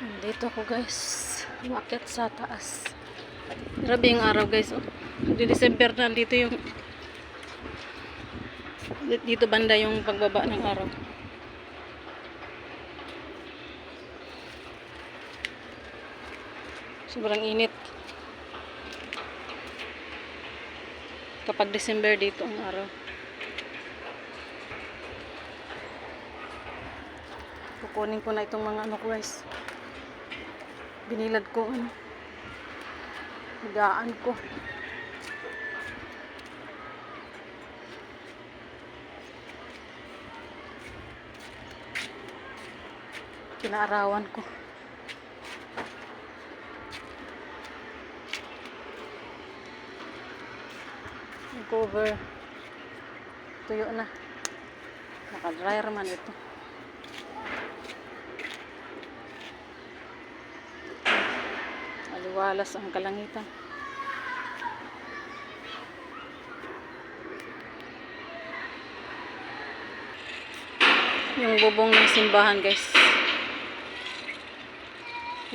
Dito ako guys, umakyat sa taas. Grabe yung araw guys. Oh. Di December na dito yung dito banda yung pagbaba ng araw. Sobrang init. Kapag December dito ang araw. Kukunin ko na itong mga ano guys. Binilad ko ano. Higaan ko. Pinaarawan ko. Cover. Tuyo na. Naka-dryer man ito. Aliwalas ang kalangitan. Yung bubong ng simbahan guys.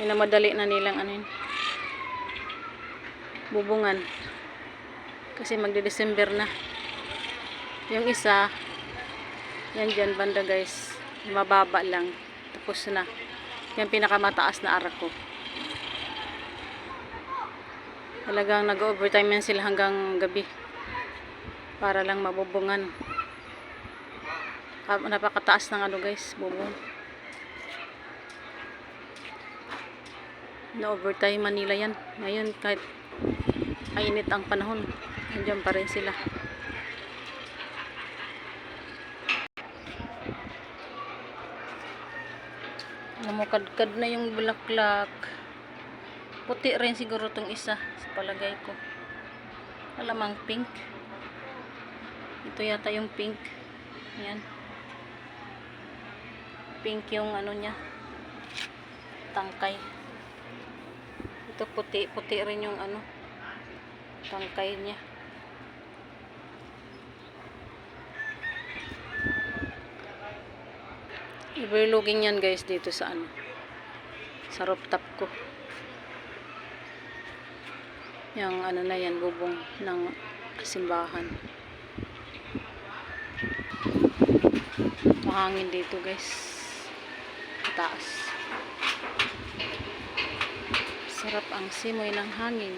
Minamadali na nilang ano yun. Bubungan. Kasi magde-December na. Yung isa, yan dyan banda guys. Mababa lang. Tapos na. Yan pinakamataas na arko. Talagang nag-overtime yan sila hanggang gabi. Para lang mabubungan. Napakataas ng ano guys, bubong. Na-overtime Manila yan. Ngayon kahit mainit ang panahon. Nandiyan pa rin sila. Namukadkad na yung bulaklak. Puti rin siguro tong isa sa palagay ko. Alamang pink. Ito yata yung pink. Ayan. Pink yung ano niya. Tangkay. Ito puti. Puti rin yung ano. Tangkay niya. Overlooking yan guys dito sa ano. Sa rooftop ko. Yung ano na yan, bubong ng simbahan. Mahangin dito guys. Taas. Sarap ang simoy ng hangin.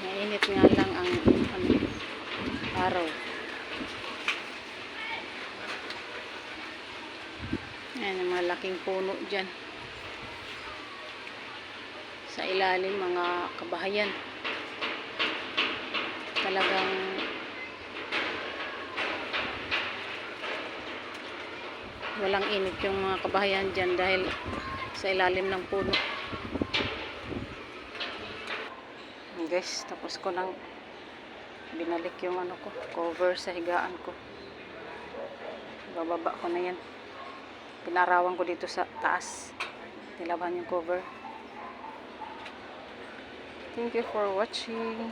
Mainit nga lang ang ano, araw. Ayan, ang mga laking puno dyan. Sa ilalim, mga kabahayan. Talagang walang init yung mga kabahayan dyan dahil sa ilalim ng puno. Guys, tapos ko lang binalik yung ano ko, cover sa higaan ko. Bababa ko na yan. Pinarawan ko dito sa taas. Nilaban yung cover. Thank you for watching.